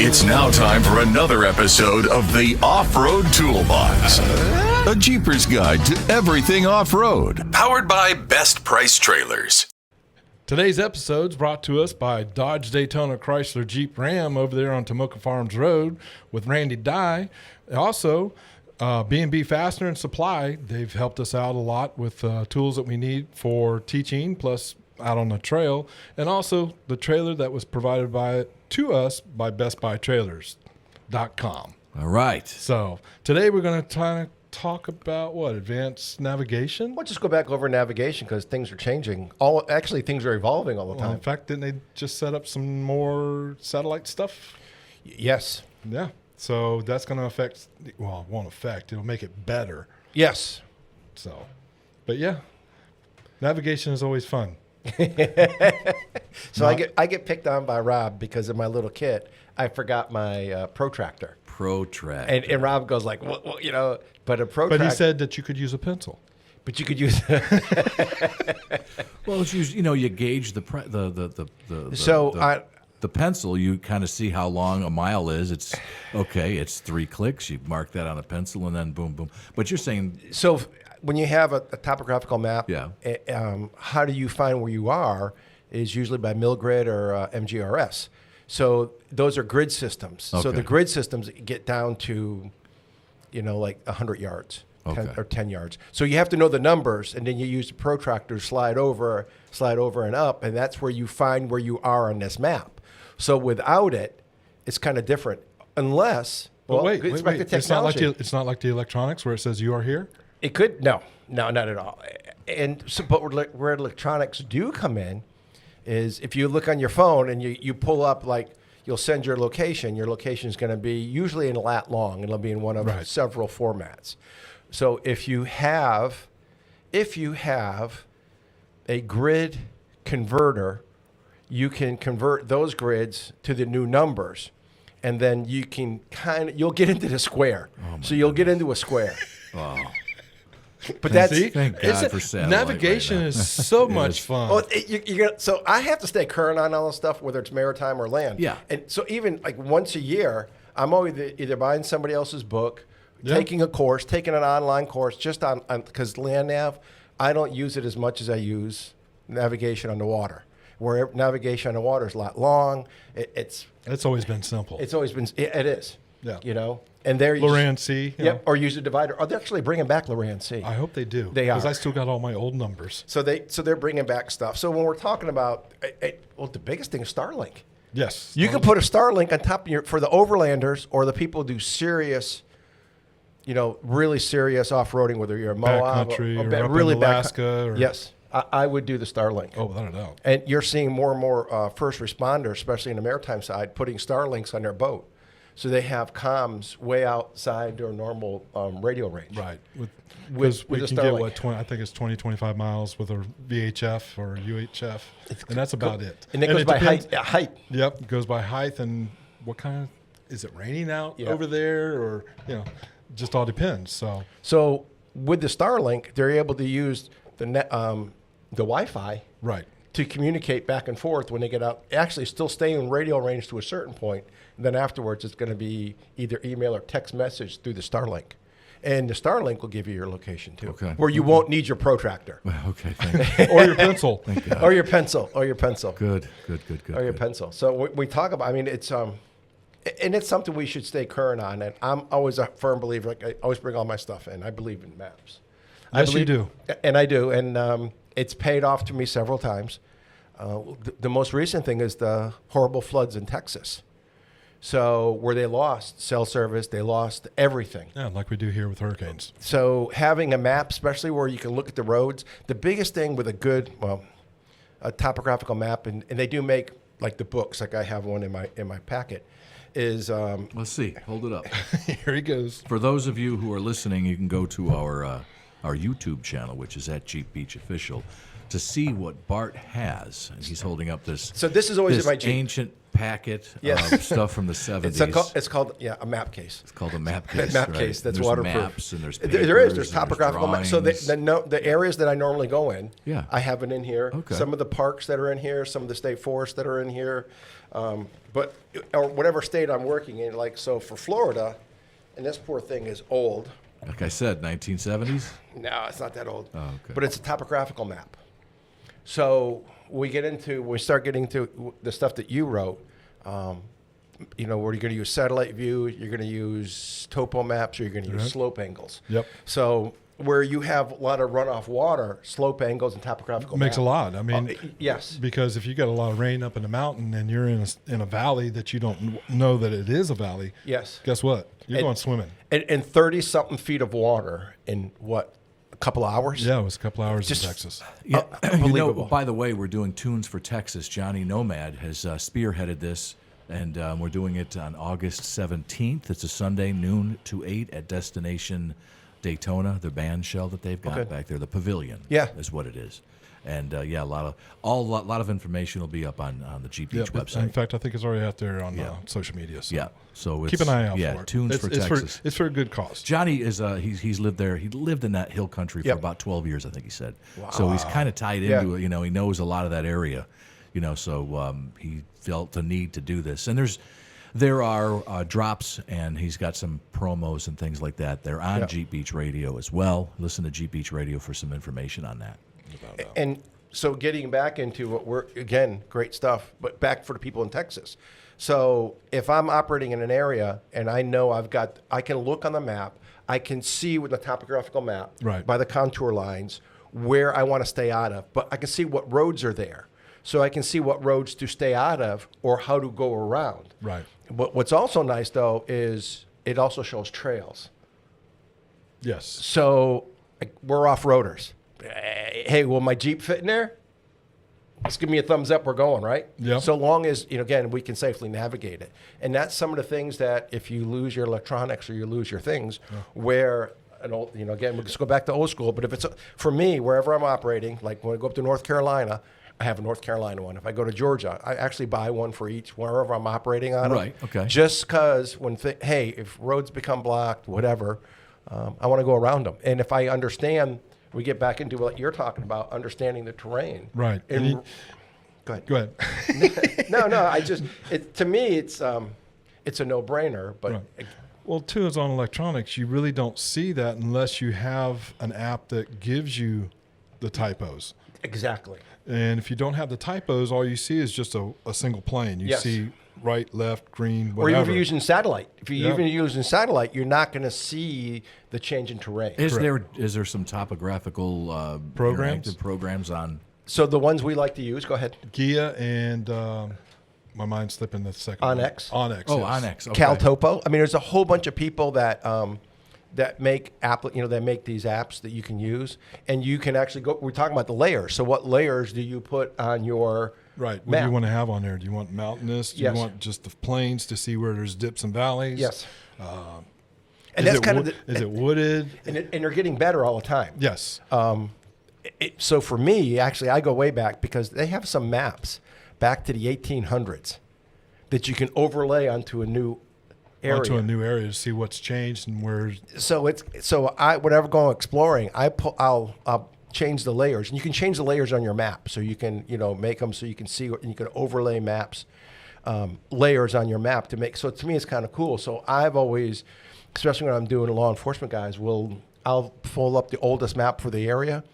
It's now time for another episode of the Off-Road Toolbox. A Jeepers guide to everything off-road. Powered by Best Price Trailers. Today's episode is brought to us by Dodge Daytona Chrysler Jeep Ram over there on Tomoka Farms Road with Randy Dye. Also, B&B Fastener and Supply, they've helped us out a lot with tools that we need for teaching, plus out on the trail, and also the trailer that was provided to us by BestBuyTrailers.com. All right. So today we're going to talk about what? Advanced navigation? We'll just go back over navigation because things are changing. Actually, things are evolving all the time. In fact, didn't they just set up some more satellite stuff? Yes. Yeah. So that's going to affect, well, it won't affect. It'll make it better. Yes. So, but yeah, navigation is always fun. So I get picked on by Rob because in my little kit, I forgot my protractor. Protractor. And Rob goes like, well, but a protractor. But he said that you could use a pencil. But you could use. Well, it's usually, you gauge the pencil. You kind of see how long a mile is. It's okay. It's 3 clicks. You mark that on a pencil, and then boom, boom. But you're saying so. When you have a topographical map, yeah. How do you find where you are is usually by MilGrid or MGRS. So those are grid systems. Okay. So the grid systems get down to, like 100 yards or 10 yards. So you have to know the numbers, and then you use the protractor to slide over and up, and that's where you find where you are on this map. So without it, it's kind of different. Unless, wait. The technology. It's not like the electronics where it says you are here? It could not at all. And so, but where electronics do come in is if you look on your phone and you pull up, like you'll send your location. Your location is going to be usually in lat long. It'll be in one of several formats. So if you have a grid converter, you can convert those grids to the new numbers, and then you can you'll get into the square. You'll get into a square. Oh. But that's thank God for satellite. Navigation is so much fun. Well, so I have to stay current on all this stuff, whether it's maritime or land. Yeah. And so even like once a year, I'm always either buying somebody else's book, taking a course, taking an online course, just on because land nav, I don't use it as much as I use navigation on the water. Where navigation on the water is a lot long. It's always been simple. It is. Yeah. And they're Loran C. Or use a divider. Or they're actually bringing back Loran C. I hope they do. They are. Because I still got all my old numbers. So they're bringing back stuff. So when we're talking about, the biggest thing is Starlink. Yes. You can put a Starlink on top of for the overlanders or the people who do serious, really serious off-roading, whether you're a Moab backcountry or up really in Alaska. Yes. I would do the Starlink. Oh, without a doubt. And you're seeing more and more first responders, especially in the maritime side, putting Starlinks on their boat. So they have comms way outside their normal radio range. Right. With we a can Starlink. get, I think it's 25 miles with a VHF or UHF, and that's about it. And it goes by height. Yep, it goes by height and what kind of, is it raining out over there or, just all depends. So with the Starlink, they're able to use the Wi-Fi to communicate back and forth when they get out. Actually still stay in radio range to a certain point. And then afterwards, it's going to be either email or text message through the Starlink. And the Starlink will give you your location, too, where you won't need your protractor. Okay, thank you. Or your pencil. Thank God. Or your pencil. Good. Or your pencil. So we talk about, it's and it's something we should stay current on. And I'm always a firm believer, like I always bring all my stuff in. I believe in maps. Yes, you do. And I do. And it's paid off to me several times. The most recent thing is the horrible floods in Texas. So where they lost cell service, they lost everything. Yeah, like we do here with hurricanes. So having a map, especially where you can look at the roads, the biggest thing with a topographical map, and they do make like the books, like I have one in my packet, is let's see. Hold it up. Here he goes. For those of you who are listening, you can go to our YouTube channel, which is at Jeep Beach Official, to see what Bart has. And he's holding up this. So this is always in my Jeep. Ancient packet Yes. of stuff from the 70s. It's called a map case. It's called a map case. Map right? case. That's there's waterproof. Maps and there's papers, there's topographical maps. So the areas that I normally go in, Yeah. I have it in here. Okay. Some of the parks that are in here, some of the state forests that are in here, but or whatever state I'm working in. Like so for Florida, and this poor thing is old. Like I said, 1970s. No, it's not that old. Oh, okay. But it's a topographical map. So we start getting to the stuff that you wrote. Where you're going to use satellite view, you're going to use topo maps, or you're going to use slope angles. Yep. So where you have a lot of runoff water, slope angles and topographical Makes a map. lot. I mean, yes. Because if you got a lot of rain up in the mountain and you're in a valley that you don't know that it is a valley, Yes. guess what? You're going swimming. And 30-something feet of water in what, a couple of hours? Yeah, it was a couple hours Just- in Texas. Yeah, Unbelievable. by the way, we're doing Tunes for Texas. Johnny Nomad has spearheaded this, and we're doing it on August 17th. It's a Sunday, noon to 8 at Destination Daytona, the band shell that they've got back there. The Pavilion is what it is. And a lot of information will be up on the Jeep Beach website. In fact, I think it's already out there on social media. So. Yeah, so it's, keep an eye out for it. Tunes for Texas. It's for a good cause. Johnny is he's lived there. He lived in that hill country for about 12 years, I think he said. Wow. So he's kind of tied into it. He knows a lot of that area. So he felt the need to do this. And there are drops, and he's got some promos and things like that. They're on Jeep Beach Radio as well. Listen to Jeep Beach Radio for some information on that. And so getting back into what again, great stuff, but back for the people in Texas. So if I'm operating in an area and I know I can look on the map, I can see with the topographical map by the contour lines where I want to stay out of, but I can see what roads are there. So I can see what roads to stay out of or how to go around. Right. But what's also nice though is it also shows trails. Yes. So we're off-roaders. Hey, will my Jeep fit in there? Just give me a thumbs up, we're going, right? Yeah. So long as, again, we can safely navigate it. And that's some of the things that if you lose your electronics or you lose your things, where, again, we'll just go back to old school, but if it's, for me, wherever I'm operating, like when I go up to North Carolina, I have a North Carolina one. If I go to Georgia, I actually buy one for each, wherever I'm operating on. Right, okay. Just because if roads become blocked, whatever, I want to go around them. And if I understand, we get back into what you're talking about, understanding the terrain. Right. And go ahead. No, to me, it's a no-brainer. But right. Well, too, as on electronics, you really don't see that unless you have an app that gives you the typos. Exactly. And if you don't have the typos, all you see is just a single plane. You see right, left, green, whatever. Or you're using satellite. If you're even using satellite, you're not going to see the change in terrain. Is there some topographical programs on? So the ones we like to use, go ahead. Gia and my mind's slipping the second Onyx. one. Onyx. Oh, yes. Onyx. Okay. CalTopo. I mean, there's a whole bunch of people that make that make these apps that you can use, and you can actually go. We're talking about the layers. So what layers do you put on your Right. What map? do you want to have on there? Do you want mountainous? Do you want just the plains to see where there's dips and valleys? Yes. And that's kind of is it wooded? And they're getting better all the time. Yes. So for me, actually, I go way back because they have some maps back to the 1800s that you can overlay onto a new area. Onto a new area to see what's changed and where. So whenever going exploring, I'll change the layers, and you can change the layers on your map. So you can make them so you can see, and you can overlay maps, layers on your map to make. So to me, it's kind of cool. So I've always, especially when I'm doing law enforcement guys, I'll pull up the oldest map for the area,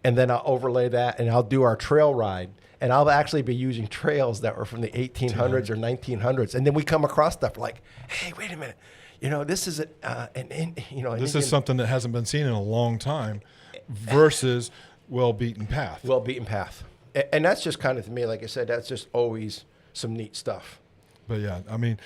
and then I'll overlay that, and I'll do our trail ride. And I'll actually be using trails that were from the 1800s or 1900s. And then we come across stuff like, hey, wait a minute. This is this is something that hasn't been seen in a long time versus well-beaten path. Well-beaten path. And that's just kind of, to me, like I said, that's just always some neat stuff. But yeah, I mean,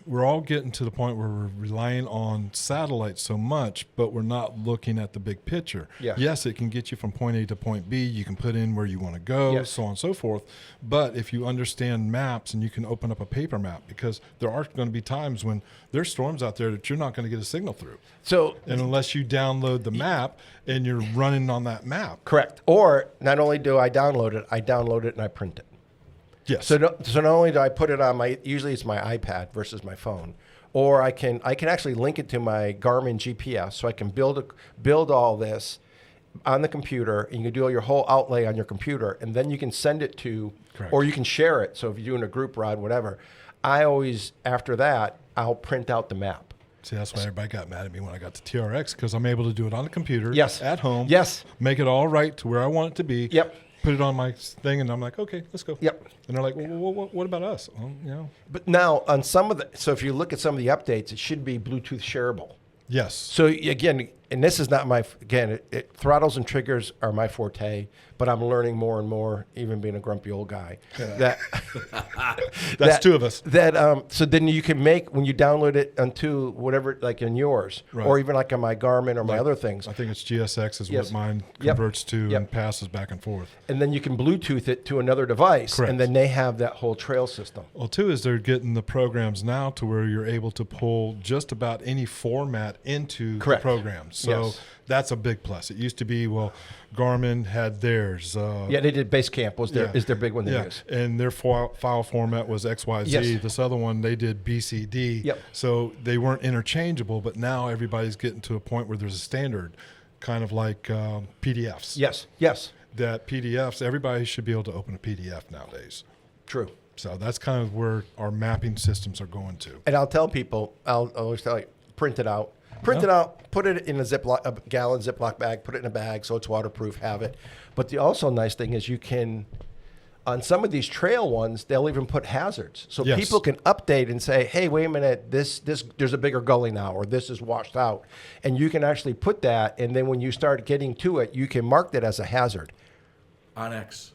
we're all getting to the point where we're relying on satellites so much, but we're not looking at the big picture. Yeah. Yes, it can get you from point A to point B. You can put in where you want to go, so on and so forth. But if you understand maps, and you can open up a paper map, because there are going to be times when there's storms out there that you're not going to get a signal through. And unless you download the map and you're running on that map. Correct. Or not only do I download it and I print it. Yes. So not only do I put it on usually it's my iPad versus my phone, or I can actually link it to my Garmin GPS, so I can build all this on the computer, and you can do all your whole outlay on your computer, and then you can send it to, Correct. or you can share it. So if you're doing a group ride, whatever, I always, after that, I'll print out the map. See, that's why everybody got mad at me when I got to TRX, because I'm able to do it on the computer, Yes. at home, Yes. make it all right to where I want it to be, Yep. put it on my thing, and I'm like, okay, let's go. Yep. And they're like, well, what about us? Well, you know, But now on so if you look at some of the updates, it should be Bluetooth shareable. yes. So again, and this is not throttles and triggers are my forte, but I'm learning more and more, even being a grumpy old guy. That That's two of us. So then you can make, when you download it onto whatever, like in yours, Right. or even like on my Garmin or my other things, I think it's GSX is Yes. what mine Yep. converts to Yep. and passes back and forth. and then you can Bluetooth it to another device, Correct. and then they have that whole trail system. Well, two is they're getting the programs now to where you're able to pull just about any format into Correct. the program. So Yes. that's a big plus. It used to be, well, Garmin had theirs. Yeah, they did Basecamp is their big one they Yeah, use. and their file format was XYZ. Yes. This other one, they did BCD. Yep. So they weren't interchangeable, but now everybody's getting to a point where there's a standard, kind of like PDFs. Yes, yes, That PDFs, everybody should be able to open a PDF nowadays. true. So that's kind of where our mapping systems are going to. And I'll tell people, I'll always tell you, print it out. Print it out, put it in a gallon Ziploc bag, put it in a bag so it's waterproof, have it. But the also nice thing is you can, on some of these trail ones, they'll even put hazards. So Yes. people can update and say, hey, wait a minute, this there's a bigger gully now, or this is washed out. And you can actually put that, and then when you start getting to it, you can mark that as a hazard. Onyx.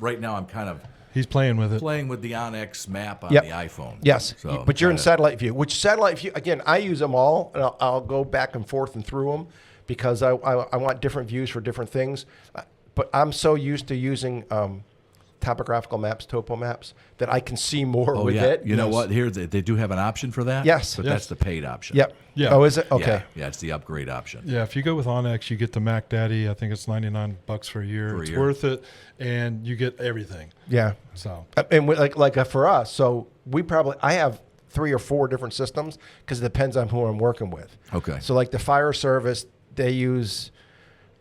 Right now I'm kind of He's playing with it. playing with the Onyx map on Yep. the iPhone. Yes, So but you're in kinda- satellite view, which satellite view, again, I use them all, and I'll go back and forth and through them because I want different views for different things. But I'm so used to using topographical maps, topo maps, that I can see more Oh with yeah. it. You know what? Here they do have an option for that. Yes. But Yes. that's the paid option. Yep. Yeah. Oh, is it? Yeah. Okay. Yeah, it's the upgrade option. Yeah, if you go with Onyx, you get the Mac Daddy. I think it's $99 for a year. For a It's year. worth it, and you get everything. Yeah. So And for us, so I have 3 or 4 different systems because it depends on who I'm working with. Okay. So like the fire service, they use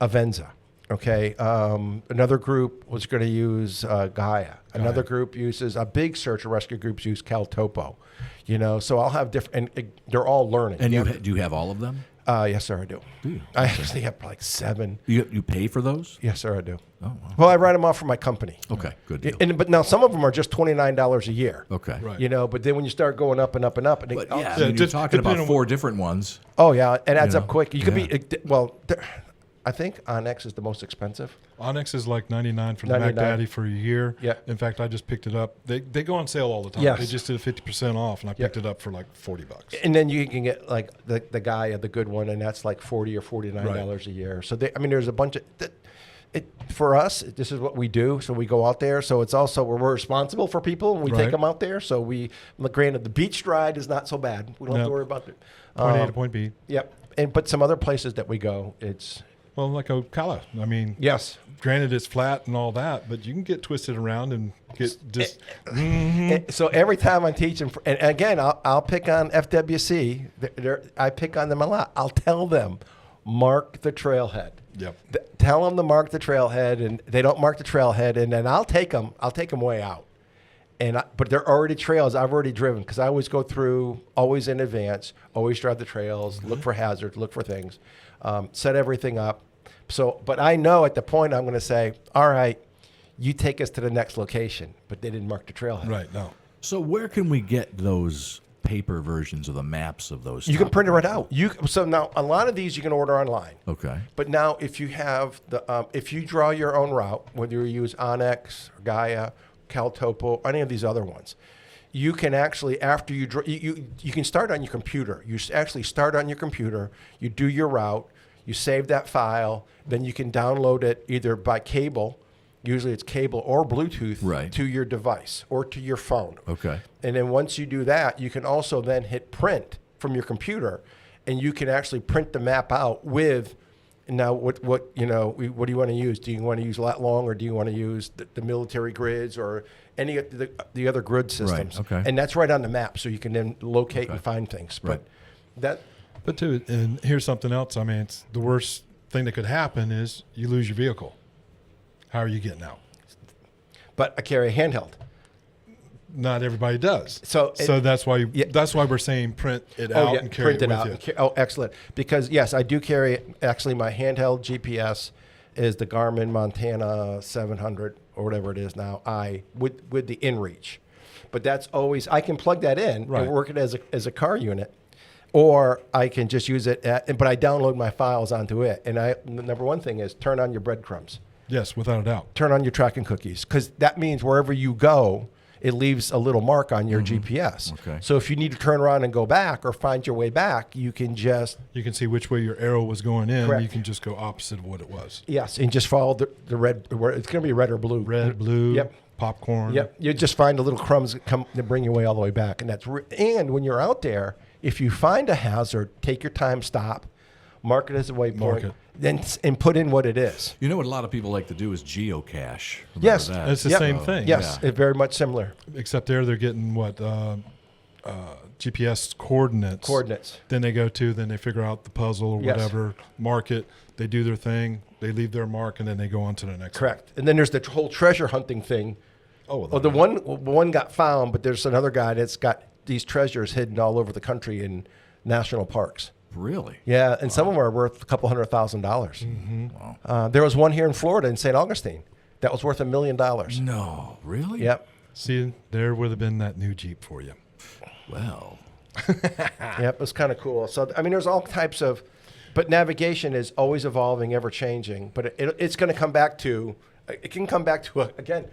Avenza. Okay. Another group was going to use Gaia. Another group uses a big search and rescue groups use CalTopo. You know, so I'll have different, and they're all learning. And do you have all of them? Yes, sir, I do. Do you? I actually have like 7. You pay for those? Yes, sir, I do. Oh, wow. Well, I write them off for my company. Okay, good deal. But now some of them are just $29 a year. Okay. Right. You know, but then when you start going up and up and up, and But oh, yeah, I Yeah, mean, you're just talking about depending on 4 different ones. oh yeah, it adds You up know? quick. You could Yeah. be I think Onyx is the most expensive. Onyx is like $99 for the Mac 99. Daddy for a year. Yeah. In fact, I just picked it up. They go on sale all the time. Yes. They just did a 50% off, and I picked it up for like $40. And then you can get like the Gaia, the good one, and that's like $40 or $49 a year. So there's a bunch of for us. This is what we do. So we go out there. So it's also we're responsible for people, and we take Right. them out there. So granted, the beach ride is not so bad. We don't have to No. worry about it. Point A to point B. Yep. But some other places that we go, it's Well, like Ocala. I mean, yes. granted it's flat and all that, but you can get twisted around and get just So every time I'm teaching, and again, I'll pick on FWC. I pick on them a lot. I'll tell them, mark the trailhead. Yep. Tell them to mark the trailhead, and they don't mark the trailhead, and then I'll take them way out. But they're already trails I've already driven because I always go through, always in advance, always drive the trails, look for hazards, look for things, set everything up. So, but I know at the point I'm going to say, all right, you take us to the next location, but they didn't mark the trailhead. right. No. So where can we get those paper versions of the maps of those? You can top print it right areas? out. So now a lot of these you can order online. Okay. But now if you have if you draw your own route, whether you use Onyx, or Gaia, CalTopo, any of these other ones, you can actually after you draw, you can start on your computer. You actually start on your computer. You do your route. You save that file. Then you can download it either by cable. Usually it's cable or Bluetooth Right. to your device or to your phone. Okay. And then once you do that, you can also then hit print from your computer, and you can actually print the map out with now what do you want to use? Do you want to use lat long, or do you want to use the military grids or any of the other grid systems? Right. Okay. And that's right on the map, so you can then locate and find things. Right. But too, and here's something else. I mean, it's the worst thing that could happen is you lose your vehicle. How are you getting out? But I carry a handheld. Not everybody does. So that's why that's why we're saying print it out and carry it with you. Oh, excellent. Because yes, I do carry. Actually, my handheld GPS is the Garmin Montana 700 or whatever it is now. With the InReach, but that's always I can plug that in and work it as a car unit, or I can just use it. But I download my files onto it. And the number one thing is turn on your breadcrumbs. Yes, without a doubt. Turn on your tracking cookies, because that means wherever you go, it leaves a little mark on your GPS. Okay. So if you need to turn around and go back or find your way back, you can see which way your arrow was going in. Correct. You can just go opposite of what it was. Yes, and just follow the red. It's going to be red or blue. Red, blue. Yep. Popcorn. Yep. You just find the little crumbs that come to bring your way all the way back, and and when you're out there, if you find a hazard, take your time, stop, mark it as a waypoint, and put in what it is. You know what a lot of people like to do is geocache. Remember Yes, that? It's the same thing. Yes, it's very much similar. Except they're getting what GPS coordinates. Then they then they figure out the puzzle or whatever, mark it. They do their thing. They leave their mark, and then they go on to the next. Correct. And then there's the whole treasure hunting thing. The one got found, but there's another guy that's got these treasures hidden all over the country in national parks. Really? Yeah, and some of them are worth a couple $100,000. Mm-hmm. Wow. There was one here in Florida in St. Augustine that was worth $1 million. No, really? Yep. See, there would have been that new Jeep for you. Well. Yep, it was kind of cool. So, I mean, there's all types of, but navigation is always evolving, ever changing. But it's going to come back to, it can come back to, again,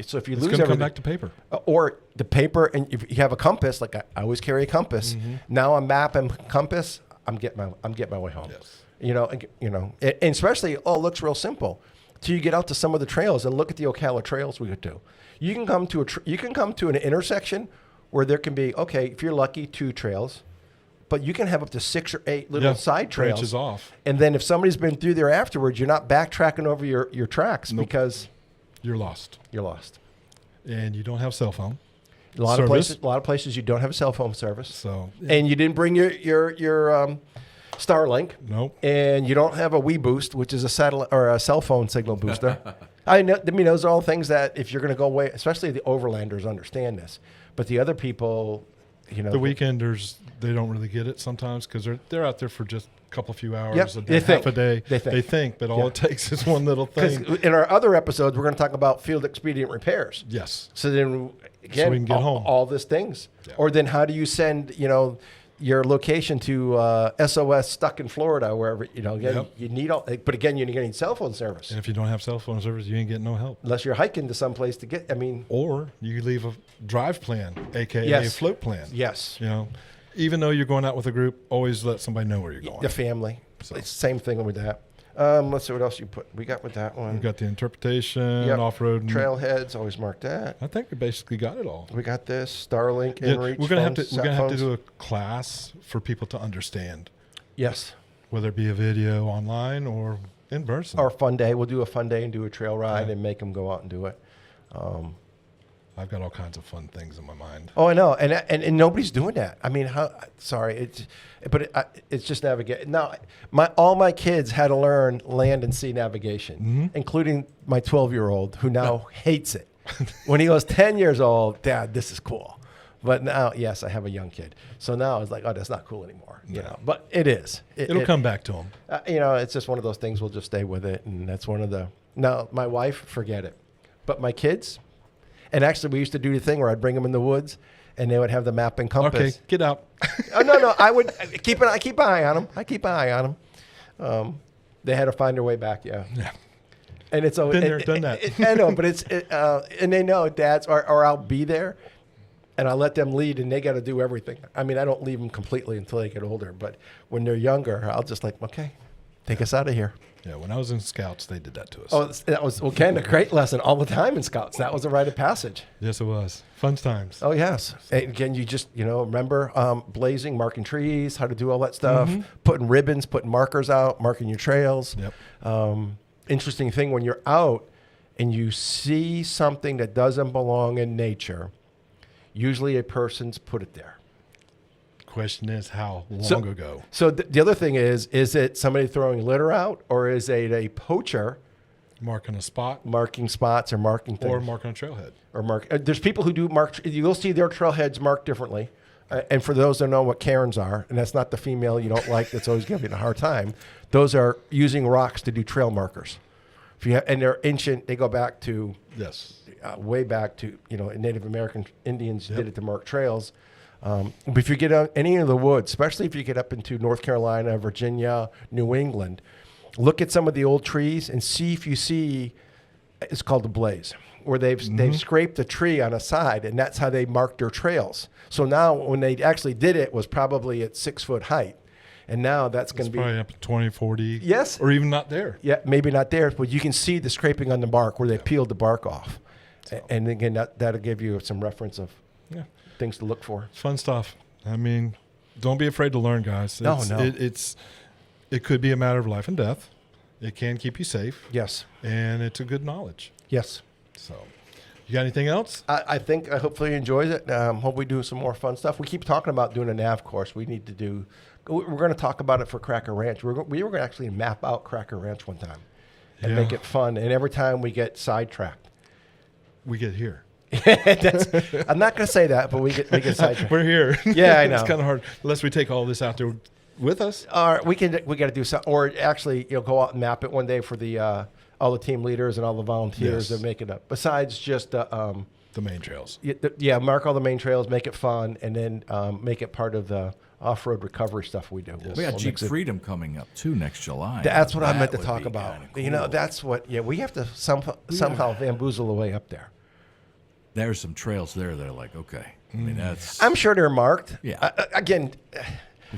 so if you lose everything. Come back to paper. Or the paper, and if you have a compass, like I always carry a compass. Mm-hmm. Now a map and compass, I'm getting my way home. Yes. And especially, it looks real simple till you get out to some of the trails and look at the Ocala trails we could do. You can come to an intersection where there can be, if you're lucky, 2 trails, but you can have up to 6 or 8 little side trails. Branches off. And then if somebody's been through there afterwards, you're not backtracking over your tracks because you're lost. You're lost. And you don't have cell phone. A lot of places you don't have a cell phone service. So and you didn't bring your Starlink. Nope. And you don't have a WeBoost, which is a satellite or a cell phone signal booster. I mean, those are all things that if you're going to go away, especially the overlanders understand this, but the other people, the weekenders, they don't really get it sometimes because they're out there for just a few hours, half a day. They think, but all it takes is one little thing. In our other episodes, we're going to talk about field expedient repairs. Yes. So then, again, so we can get home. All these things. Yeah. Or then how do you send, your location to SOS stuck in Florida, wherever, again, you need but again, you need cell phone service. And if you don't have cell phone service, you ain't getting no help. Unless you're hiking to some place to get, Or you leave a drive plan, AKA a float plan. Yes. Even though you're going out with a group, always let somebody know where you're going. The family. So. It's the same thing with that. Let's see what else you put. We got with that one. We got the interpretation, off-road. Trailheads, always mark that. I think we basically got it all. We got this, Starlink, InReach. We're going to have to do a class for people to understand. Yes. Whether it be a video online or in person. Or a fun day. We'll do a fun day and do a trail ride and make them go out and do it. I've got all kinds of fun things in my mind. Oh, I know, and nobody's doing that. I mean, it's just navigation. Now, all my kids had to learn land and sea navigation, including my 12-year-old who now hates it. When he was 10 years old, Dad, this is cool. But now, yes, I have a young kid, so now it's like, oh, that's not cool anymore. But it is. It'll come back to him. It's just one of those things. We'll just stay with it, and that's one of the. Now, my wife, forget it, but my kids. And actually, we used to do the thing where I'd bring them in the woods, and they would have the map and compass. Okay, get out. Oh, no, I would keep an eye on them. They had to find their way back. Yeah. And it's always been there, done that. I know, but and they know dads, or I'll be there, and I'll let them lead, and they got to do everything. I mean, I don't leave them completely until they get older, but when they're younger, I'll just okay, Take us out of here. Yeah, when I was in Scouts, they did that to us. Oh, that was Ken, a great lesson all the time in Scouts. That was a rite of passage. Yes, it was. Fun times. Oh, yes. And again, you just, remember blazing, marking trees, how to do all that stuff, putting ribbons, putting markers out, marking your trails. Yep. Interesting thing, when you're out and you see something that doesn't belong in nature, usually a person's put it there. Question is, how long ago? So the other thing is it somebody throwing litter out, or is it a poacher marking a spot, marking spots, or marking things, or marking a trailhead, or there's people who do mark. You'll see their trailheads marked differently. And for those that know what Karens are, and that's not the female you don't like that's always giving you a hard time, those are using rocks to do trail markers. And they're ancient. They go back to way back to Native American Indians did it to mark trails. But if you get out any of the woods, especially if you get up into North Carolina, Virginia, New England, look at some of the old trees and see if you see, it's called a blaze, where they've scraped a tree on a side, and that's how they marked their trails. So now when they actually did it was probably at 6 foot height. And now that's going to be probably up to 20, 40. Yes. Or even not there. Yeah, maybe not there, but you can see the scraping on the bark where they peeled the bark off. So. And again, that'll give you some reference of things to look for. It's fun stuff. I mean, don't be afraid to learn, guys. No. It could be a matter of life and death. It can keep you safe. Yes. And it's a good knowledge. Yes. So, you got anything else? I think hopefully he enjoys it. Hope we do some more fun stuff. We keep talking about doing a nav course. We need to do. We're going to talk about it for Cracker Ranch. We were going to actually map out Cracker Ranch one time and make it fun. And every time we get sidetracked, we get here. I'm not going to say that, but we get sidetracked. We're here. Yeah, I know. It's kind of hard unless we take all this out there with us. We got to do something, or actually, go out and map it one day for the all the team leaders and all the volunteers that make it up. Besides just the main trails. Mark all the main trails, make it fun, and then make it part of the off-road recovery stuff we do. We got Jeep Freedom coming up too next July. That's what I meant to talk about. Cool. That's what. Yeah, we have to somehow bamboozle the way up there. There's some trails there that are like, okay. I mean, that's. I'm sure they're marked. Yeah. Again,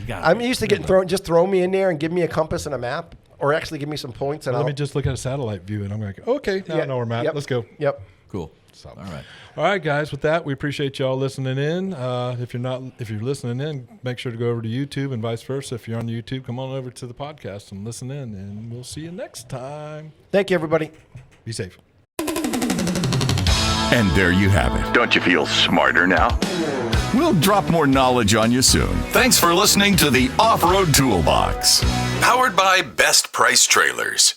I'm used to getting thrown. Just throw me in there and give me a compass and a map, or actually give me some points. And let me just look at a satellite view, and I'm like, okay, now I know where I'm at. Yep. Let's go. Yep. Cool. So, all right, guys. With that, we appreciate y'all listening in. If you're listening in, make sure to go over to YouTube and vice versa. If you're on YouTube, come on over to the podcast and listen in, and we'll see you next time. Thank you, everybody. Be safe. And there you have it. Don't you feel smarter now? We'll drop more knowledge on you soon. Thanks for listening to the Off-Road Toolbox, powered by Best Price Trailers.